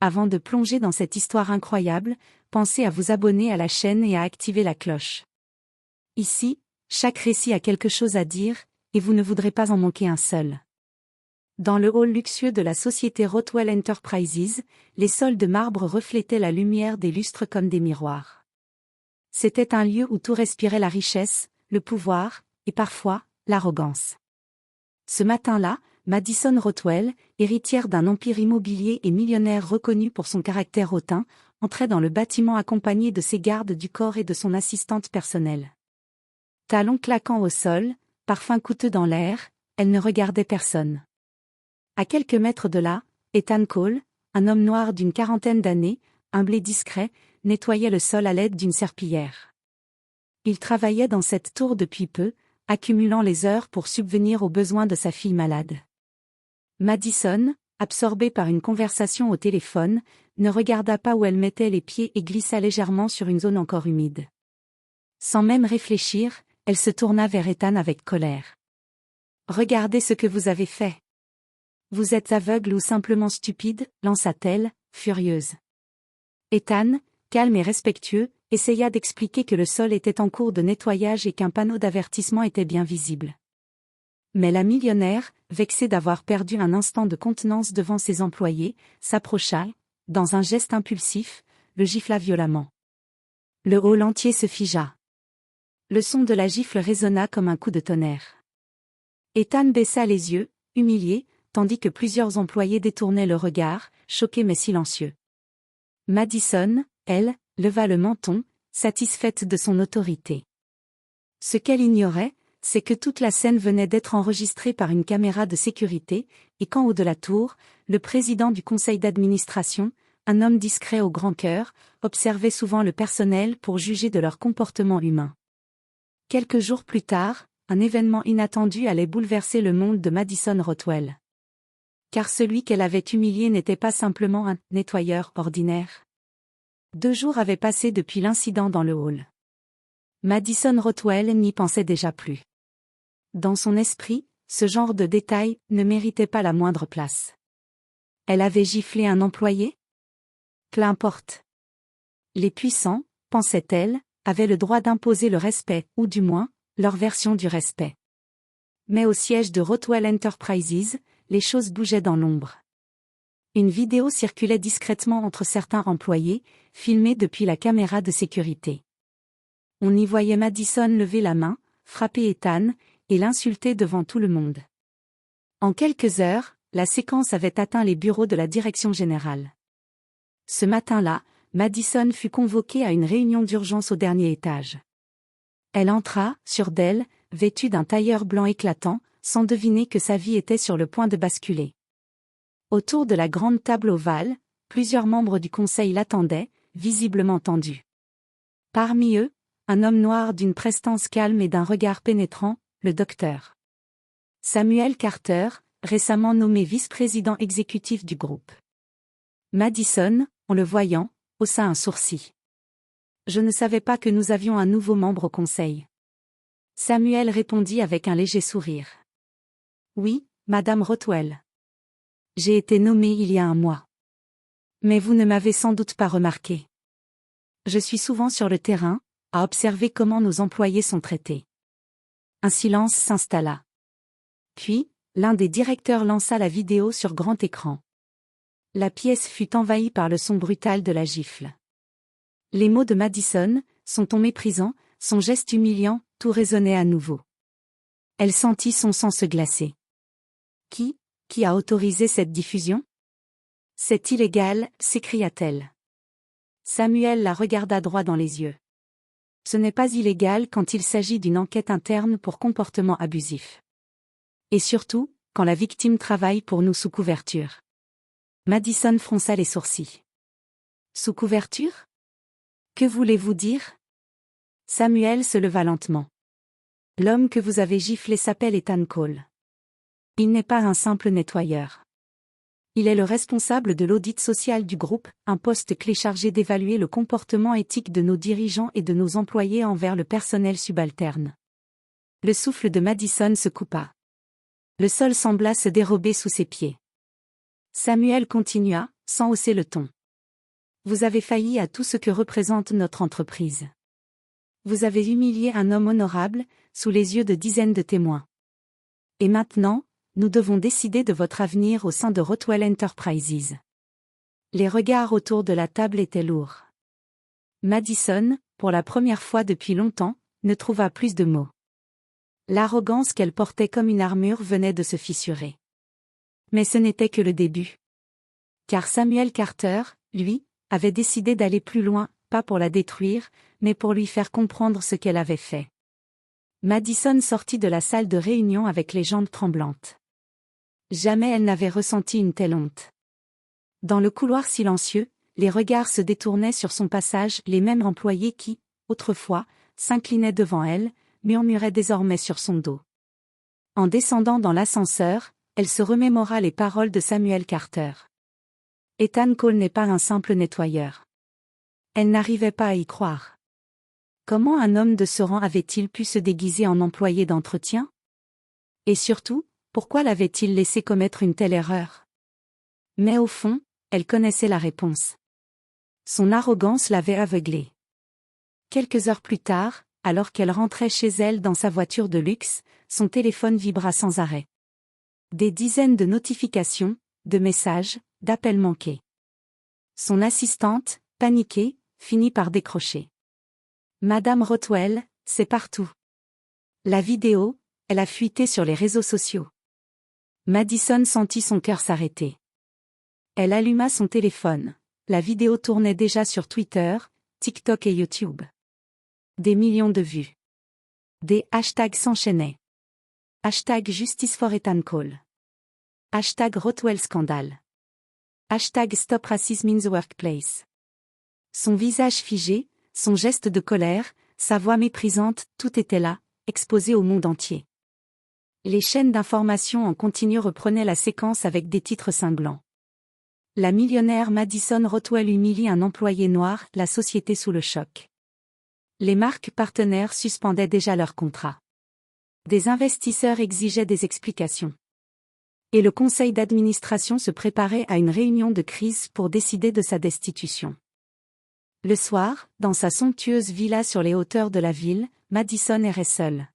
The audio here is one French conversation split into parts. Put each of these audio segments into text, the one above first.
Avant de plonger dans cette histoire incroyable, pensez à vous abonner à la chaîne et à activer la cloche. Ici, chaque récit a quelque chose à dire, et vous ne voudrez pas en manquer un seul. Dans le hall luxueux de la société Rothwell Enterprises, les sols de marbre reflétaient la lumière des lustres comme des miroirs. C'était un lieu où tout respirait la richesse, le pouvoir, et parfois, l'arrogance. Ce matin-là, Madison Rothwell, héritière d'un empire immobilier et millionnaire reconnu pour son caractère hautain, entrait dans le bâtiment accompagnée de ses gardes du corps et de son assistante personnelle. Talons claquant au sol, parfum coûteux dans l'air, elle ne regardait personne. À quelques mètres de là, Ethan Cole, un homme noir d'une quarantaine d'années, humble et discret, nettoyait le sol à l'aide d'une serpillière. Il travaillait dans cette tour depuis peu, accumulant les heures pour subvenir aux besoins de sa fille malade. Madison, absorbée par une conversation au téléphone, ne regarda pas où elle mettait les pieds et glissa légèrement sur une zone encore humide. Sans même réfléchir, elle se tourna vers Ethan avec colère. « Regardez ce que vous avez fait. Vous êtes aveugle ou simplement stupide, lança-t-elle, furieuse. Ethan, calme et respectueux, essaya d'expliquer que le sol était en cours de nettoyage et qu'un panneau d'avertissement était bien visible. Mais la millionnaire, vexée d'avoir perdu un instant de contenance devant ses employés, s'approcha, dans un geste impulsif, le gifla violemment. Le hall entier se figea. Le son de la gifle résonna comme un coup de tonnerre. Ethan baissa les yeux, humilié, tandis que plusieurs employés détournaient le regard, choqués mais silencieux. Madison, elle, leva le menton, satisfaite de son autorité. Ce qu'elle ignorait, c'est que toute la scène venait d'être enregistrée par une caméra de sécurité, et qu'en haut de la tour, le président du conseil d'administration, un homme discret au grand cœur, observait souvent le personnel pour juger de leur comportement humain. Quelques jours plus tard, un événement inattendu allait bouleverser le monde de Madison Rothwell. Car celui qu'elle avait humilié n'était pas simplement un nettoyeur ordinaire. 2 jours avaient passé depuis l'incident dans le hall. Madison Rothwell n'y pensait déjà plus. Dans son esprit, ce genre de détail ne méritait pas la moindre place. Elle avait giflé un employé ? Qu'importe. Les puissants, pensait-elle, avaient le droit d'imposer le respect, ou du moins, leur version du respect. Mais au siège de Rothwell Enterprises, les choses bougeaient dans l'ombre. Une vidéo circulait discrètement entre certains employés, filmée depuis la caméra de sécurité. On y voyait Madison lever la main, frapper Ethan, et l'insulter devant tout le monde. En quelques heures, la séquence avait atteint les bureaux de la direction générale. Ce matin-là, Madison fut convoquée à une réunion d'urgence au dernier étage. Elle entra, sûre d'elle, vêtue d'un tailleur blanc éclatant, sans deviner que sa vie était sur le point de basculer. Autour de la grande table ovale, plusieurs membres du conseil l'attendaient, visiblement tendus. Parmi eux, un homme noir d'une prestance calme et d'un regard pénétrant, le docteur Samuel Carter, récemment nommé vice-président exécutif du groupe. Madison, en le voyant, haussa un sourcil. « Je ne savais pas que nous avions un nouveau membre au conseil. » Samuel répondit avec un léger sourire. « Oui, Madame Rothwell. J'ai été nommé il y a 1 mois. Mais vous ne m'avez sans doute pas remarqué. Je suis souvent sur le terrain, à observer comment nos employés sont traités. » Un silence s'installa. Puis, l'un des directeurs lança la vidéo sur grand écran. La pièce fut envahie par le son brutal de la gifle. Les mots de Madison, son ton méprisant, son geste humiliant, tout résonnait à nouveau. Elle sentit son sang se glacer. Qui a autorisé cette diffusion ? C'est illégal, s'écria-t-elle. Samuel la regarda droit dans les yeux. Ce n'est pas illégal quand il s'agit d'une enquête interne pour comportement abusif. Et surtout, quand la victime travaille pour nous sous couverture. Madison fronça les sourcils. Sous couverture ? Que voulez-vous dire ? Samuel se leva lentement. L'homme que vous avez giflé s'appelle Ethan Cole. Il n'est pas un simple nettoyeur. Il est le responsable de l'audit social du groupe, un poste clé chargé d'évaluer le comportement éthique de nos dirigeants et de nos employés envers le personnel subalterne. Le souffle de Madison se coupa. Le sol sembla se dérober sous ses pieds. Samuel continua, sans hausser le ton. Vous avez failli à tout ce que représente notre entreprise. Vous avez humilié un homme honorable, sous les yeux de dizaines de témoins. Et maintenant, nous devons décider de votre avenir au sein de Rothwell Enterprises. Les regards autour de la table étaient lourds. Madison, pour la première fois depuis longtemps, ne trouva plus de mots. L'arrogance qu'elle portait comme une armure venait de se fissurer. Mais ce n'était que le début. Car Samuel Carter, lui, avait décidé d'aller plus loin, pas pour la détruire, mais pour lui faire comprendre ce qu'elle avait fait. Madison sortit de la salle de réunion avec les jambes tremblantes. Jamais elle n'avait ressenti une telle honte. Dans le couloir silencieux, les regards se détournaient sur son passage, les mêmes employés qui, autrefois, s'inclinaient devant elle, murmuraient désormais sur son dos. En descendant dans l'ascenseur, elle se remémora les paroles de Samuel Carter. Ethan Cole n'est pas un simple nettoyeur. Elle n'arrivait pas à y croire. Comment un homme de ce rang avait-il pu se déguiser en employé d'entretien? Et surtout, pourquoi l'avait-il laissé commettre une telle erreur? Mais au fond, elle connaissait la réponse. Son arrogance l'avait aveuglée. Quelques heures plus tard, alors qu'elle rentrait chez elle dans sa voiture de luxe, son téléphone vibra sans arrêt. Des dizaines de notifications, de messages, d'appels manqués. Son assistante, paniquée, finit par décrocher. Madame Rothwell, c'est partout. La vidéo, elle a fuité sur les réseaux sociaux. Madison sentit son cœur s'arrêter. Elle alluma son téléphone. La vidéo tournait déjà sur Twitter, TikTok et YouTube. Des millions de vues. Des hashtags s'enchaînaient. Hashtag Justice for Ethan Cole. Hashtag Rothwell Scandale. Hashtag Stop Racism in the Workplace. Son visage figé, son geste de colère, sa voix méprisante, tout était là, exposé au monde entier. Les chaînes d'information en continu reprenaient la séquence avec des titres cinglants. La millionnaire Madison Rothwell humilie un employé noir, la société sous le choc. Les marques partenaires suspendaient déjà leurs contrats. Des investisseurs exigeaient des explications. Et le conseil d'administration se préparait à une réunion de crise pour décider de sa destitution. Le soir, dans sa somptueuse villa sur les hauteurs de la ville, Madison errait seule.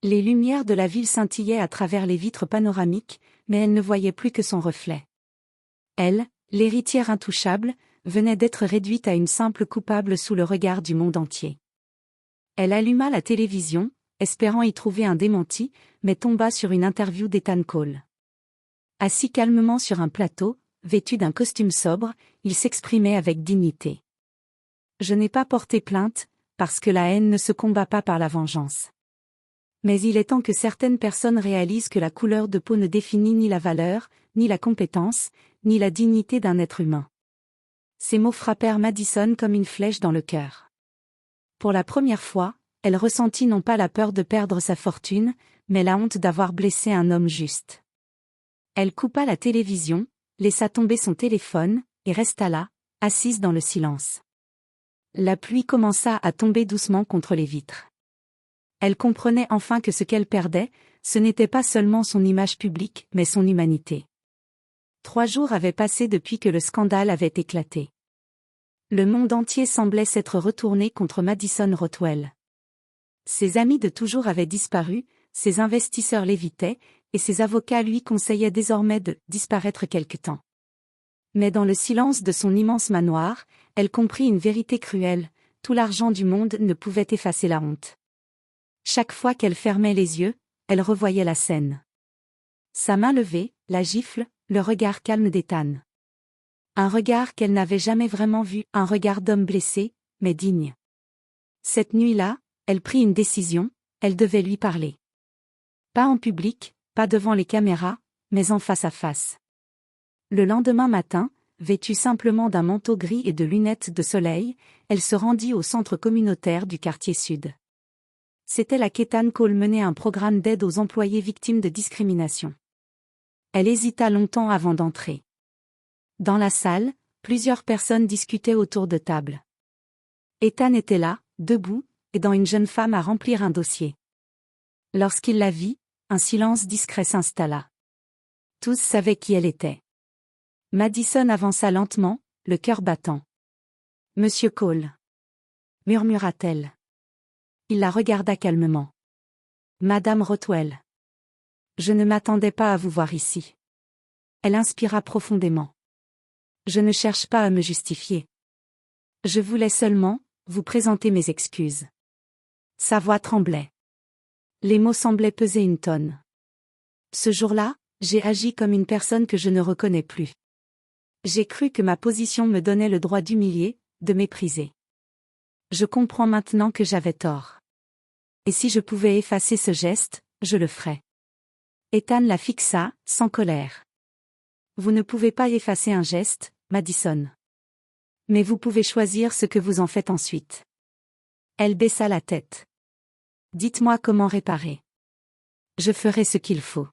Les lumières de la ville scintillaient à travers les vitres panoramiques, mais elle ne voyait plus que son reflet. Elle, l'héritière intouchable, venait d'être réduite à une simple coupable sous le regard du monde entier. Elle alluma la télévision, espérant y trouver un démenti, mais tomba sur une interview d'Ethan Cole. Assis calmement sur un plateau, vêtu d'un costume sobre, il s'exprimait avec dignité. « Je n'ai pas porté plainte, parce que la haine ne se combat pas par la vengeance. Mais il est temps que certaines personnes réalisent que la couleur de peau ne définit ni la valeur, ni la compétence, ni la dignité d'un être humain. » Ces mots frappèrent Madison comme une flèche dans le cœur. Pour la première fois, elle ressentit non pas la peur de perdre sa fortune, mais la honte d'avoir blessé un homme juste. Elle coupa la télévision, laissa tomber son téléphone, et resta là, assise dans le silence. La pluie commença à tomber doucement contre les vitres. Elle comprenait enfin que ce qu'elle perdait, ce n'était pas seulement son image publique, mais son humanité. 3 jours avaient passé depuis que le scandale avait éclaté. Le monde entier semblait s'être retourné contre Madison Rothwell. Ses amis de toujours avaient disparu, ses investisseurs l'évitaient, et ses avocats lui conseillaient désormais de disparaître quelque temps. Mais dans le silence de son immense manoir, elle comprit une vérité cruelle, tout l'argent du monde ne pouvait effacer la honte. Chaque fois qu'elle fermait les yeux, elle revoyait la scène. Sa main levée, la gifle, le regard calme d'Ethan. Un regard qu'elle n'avait jamais vraiment vu, un regard d'homme blessé, mais digne. Cette nuit-là, elle prit une décision, elle devait lui parler. Pas en public, pas devant les caméras, mais en face à face. Le lendemain matin, vêtue simplement d'un manteau gris et de lunettes de soleil, elle se rendit au centre communautaire du quartier sud. C'était là qu'Ethan Cole menait un programme d'aide aux employés victimes de discrimination. Elle hésita longtemps avant d'entrer. Dans la salle, plusieurs personnes discutaient autour de tables. Ethan était là, debout, aidant une jeune femme à remplir un dossier. Lorsqu'il la vit, un silence discret s'installa. Tous savaient qui elle était. Madison avança lentement, le cœur battant. Monsieur Cole, murmura-t-elle. Il la regarda calmement. Madame Rothwell. Je ne m'attendais pas à vous voir ici. Elle inspira profondément. Je ne cherche pas à me justifier. Je voulais seulement vous présenter mes excuses. Sa voix tremblait. Les mots semblaient peser une tonne. Ce jour-là, j'ai agi comme une personne que je ne reconnais plus. J'ai cru que ma position me donnait le droit d'humilier, de mépriser. Je comprends maintenant que j'avais tort. Et si je pouvais effacer ce geste, je le ferais. Ethan la fixa, sans colère. Vous ne pouvez pas effacer un geste, Madison. Mais vous pouvez choisir ce que vous en faites ensuite. Elle baissa la tête. Dites-moi comment réparer. Je ferai ce qu'il faut.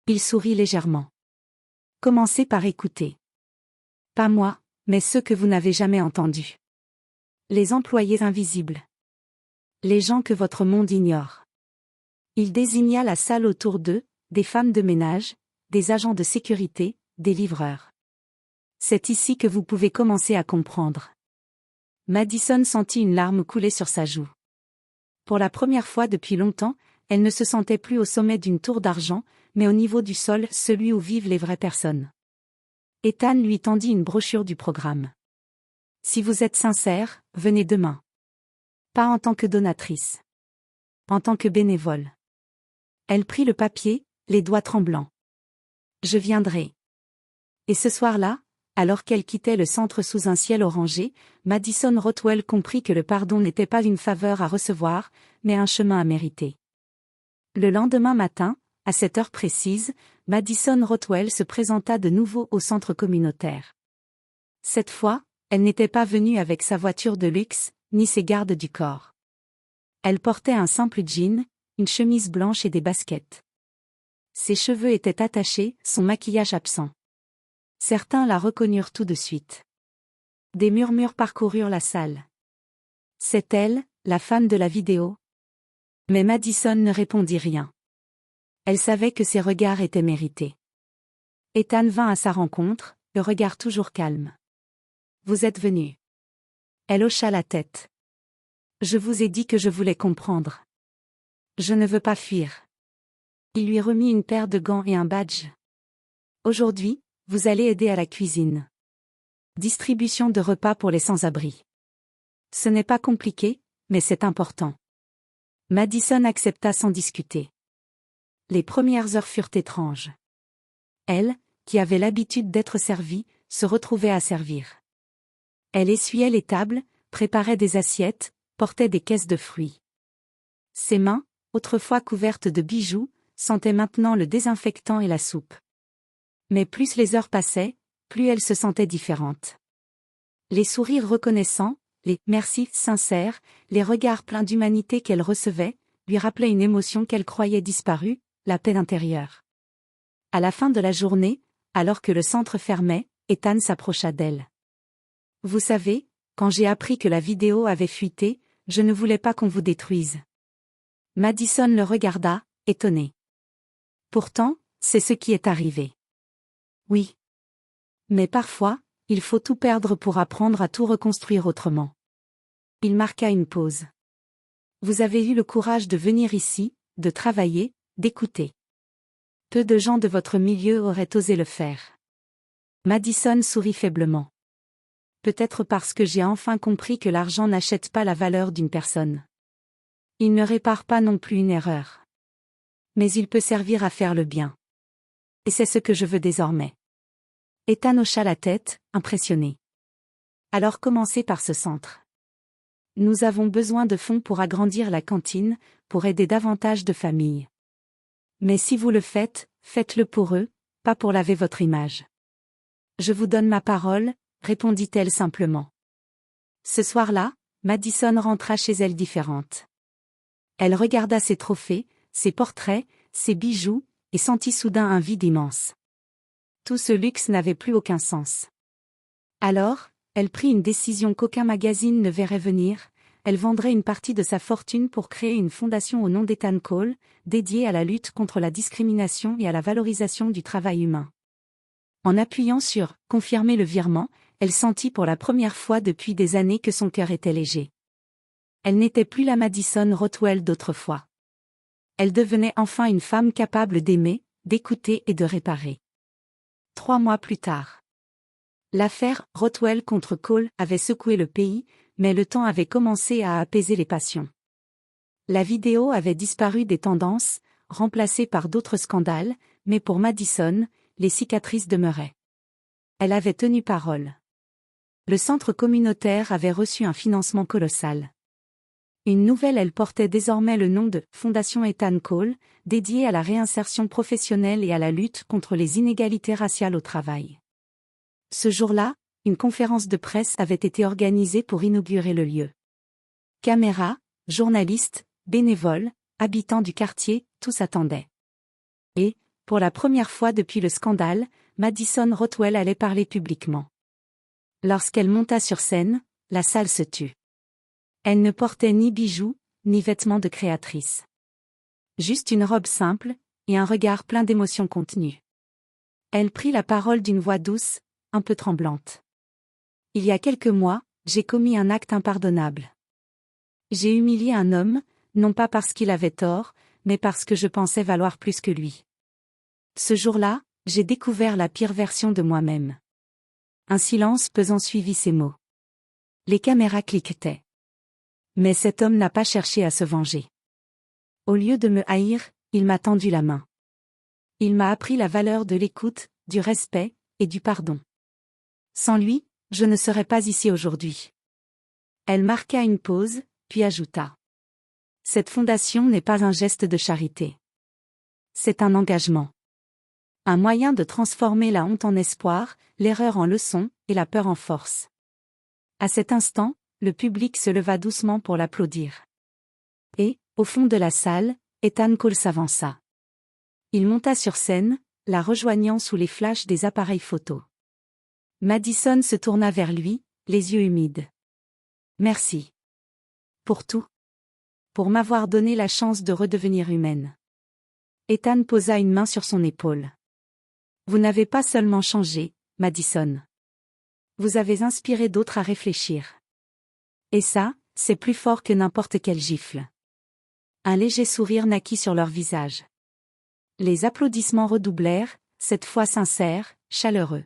Il sourit légèrement. Commencez par écouter. Pas moi, mais ceux que vous n'avez jamais entendus. Les employés invisibles. Les gens que votre monde ignore. Il désigna la salle autour d'eux, des femmes de ménage, des agents de sécurité, des livreurs. C'est ici que vous pouvez commencer à comprendre. Madison sentit une larme couler sur sa joue. Pour la première fois depuis longtemps, elle ne se sentait plus au sommet d'une tour d'argent, mais au niveau du sol, celui où vivent les vraies personnes. Ethan lui tendit une brochure du programme. Si vous êtes sincère, venez demain. Pas en tant que donatrice. En tant que bénévole. Elle prit le papier, les doigts tremblants. Je viendrai. Et ce soir-là, alors qu'elle quittait le centre sous un ciel orangé, Madison Rothwell comprit que le pardon n'était pas une faveur à recevoir, mais un chemin à mériter. Le lendemain matin, à cette heure précise, Madison Rothwell se présenta de nouveau au centre communautaire. Cette fois, elle n'était pas venue avec sa voiture de luxe, ni ses gardes du corps. Elle portait un simple jean, une chemise blanche et des baskets. Ses cheveux étaient attachés, son maquillage absent. Certains la reconnurent tout de suite. Des murmures parcoururent la salle. C'est elle, la femme de la vidéo. Mais Madison ne répondit rien. Elle savait que ses regards étaient mérités. Ethan vint à sa rencontre, le regard toujours calme. Vous êtes venu. Elle hocha la tête. Je vous ai dit que je voulais comprendre. Je ne veux pas fuir. Il lui remit une paire de gants et un badge. Aujourd'hui, vous allez aider à la cuisine. Distribution de repas pour les sans-abri. Ce n'est pas compliqué, mais c'est important. Madison accepta sans discuter. Les premières heures furent étranges. Elle, qui avait l'habitude d'être servie, se retrouvait à servir. Elle essuyait les tables, préparait des assiettes, portait des caisses de fruits. Ses mains, autrefois couvertes de bijoux, sentaient maintenant le désinfectant et la soupe. Mais plus les heures passaient, plus elle se sentait différente. Les sourires reconnaissants, les « merci » sincères, les regards pleins d'humanité qu'elle recevait, lui rappelaient une émotion qu'elle croyait disparue, la paix intérieure. À la fin de la journée, alors que le centre fermait, Ethan s'approcha d'elle. Vous savez, quand j'ai appris que la vidéo avait fuité, je ne voulais pas qu'on vous détruise. Madison le regarda, étonnée. Pourtant, c'est ce qui est arrivé. Oui. Mais parfois, il faut tout perdre pour apprendre à tout reconstruire autrement. Il marqua une pause. Vous avez eu le courage de venir ici, de travailler, d'écouter. Peu de gens de votre milieu auraient osé le faire. Madison sourit faiblement. Peut-être parce que j'ai enfin compris que l'argent n'achète pas la valeur d'une personne. Il ne répare pas non plus une erreur. Mais il peut servir à faire le bien. Et c'est ce que je veux désormais. Ethan hocha la tête, impressionné. Alors commencez par ce centre. Nous avons besoin de fonds pour agrandir la cantine, pour aider davantage de familles. Mais si vous le faites, faites-le pour eux, pas pour laver votre image. Je vous donne ma parole, répondit-elle simplement. Ce soir-là, Madison rentra chez elle différente. Elle regarda ses trophées, ses portraits, ses bijoux, et sentit soudain un vide immense. Tout ce luxe n'avait plus aucun sens. Alors, elle prit une décision qu'aucun magazine ne verrait venir, elle vendrait une partie de sa fortune pour créer une fondation au nom d'Ethan Cole, dédiée à la lutte contre la discrimination et à la valorisation du travail humain. En appuyant sur « Confirmer le virement », elle sentit pour la première fois depuis des années que son cœur était léger. Elle n'était plus la Madison Rothwell d'autrefois. Elle devenait enfin une femme capable d'aimer, d'écouter et de réparer. 3 mois plus tard. L'affaire Rothwell contre Cole avait secoué le pays, mais le temps avait commencé à apaiser les passions. La vidéo avait disparu des tendances, remplacée par d'autres scandales, mais pour Madison, les cicatrices demeuraient. Elle avait tenu parole. Le centre communautaire avait reçu un financement colossal. Une nouvelle aile portait désormais le nom de « Fondation Ethan Cole », dédiée à la réinsertion professionnelle et à la lutte contre les inégalités raciales au travail. Ce jour-là, une conférence de presse avait été organisée pour inaugurer le lieu. Caméras, journalistes, bénévoles, habitants du quartier, tous attendaient. Et, pour la première fois depuis le scandale, Madison Rothwell allait parler publiquement. Lorsqu'elle monta sur scène, la salle se tut. Elle ne portait ni bijoux, ni vêtements de créatrice. Juste une robe simple, et un regard plein d'émotions contenues. Elle prit la parole d'une voix douce, un peu tremblante. Il y a quelques mois, j'ai commis un acte impardonnable. J'ai humilié un homme, non pas parce qu'il avait tort, mais parce que je pensais valoir plus que lui. Ce jour-là, j'ai découvert la pire version de moi-même. Un silence pesant suivit ces mots. Les caméras cliquetaient. Mais cet homme n'a pas cherché à se venger. Au lieu de me haïr, il m'a tendu la main. Il m'a appris la valeur de l'écoute, du respect, et du pardon. Sans lui, je ne serais pas ici aujourd'hui. Elle marqua une pause, puis ajouta. Cette fondation n'est pas un geste de charité. C'est un engagement. Un moyen de transformer la honte en espoir, l'erreur en leçon, et la peur en force. À cet instant, le public se leva doucement pour l'applaudir. Et, au fond de la salle, Ethan Cole s'avança. Il monta sur scène, la rejoignant sous les flashs des appareils photo. Madison se tourna vers lui, les yeux humides. Merci. Pour tout. Pour m'avoir donné la chance de redevenir humaine. Ethan posa une main sur son épaule. Vous n'avez pas seulement changé, Madison. Vous avez inspiré d'autres à réfléchir. Et ça, c'est plus fort que n'importe quelle gifle. Un léger sourire naquit sur leur visage. Les applaudissements redoublèrent, cette fois sincères, chaleureux.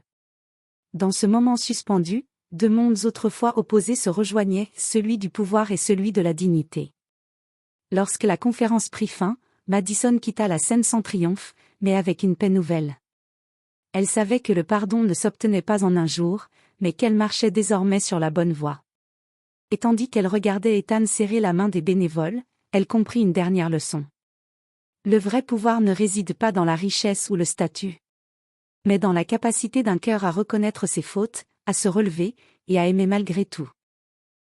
Dans ce moment suspendu, 2 mondes autrefois opposés se rejoignaient, celui du pouvoir et celui de la dignité. Lorsque la conférence prit fin, Madison quitta la scène sans triomphe, mais avec une paix nouvelle. Elle savait que le pardon ne s'obtenait pas en un jour, mais qu'elle marchait désormais sur la bonne voie. Et tandis qu'elle regardait Ethan serrer la main des bénévoles, elle comprit une dernière leçon. Le vrai pouvoir ne réside pas dans la richesse ou le statut, mais dans la capacité d'un cœur à reconnaître ses fautes, à se relever, et à aimer malgré tout.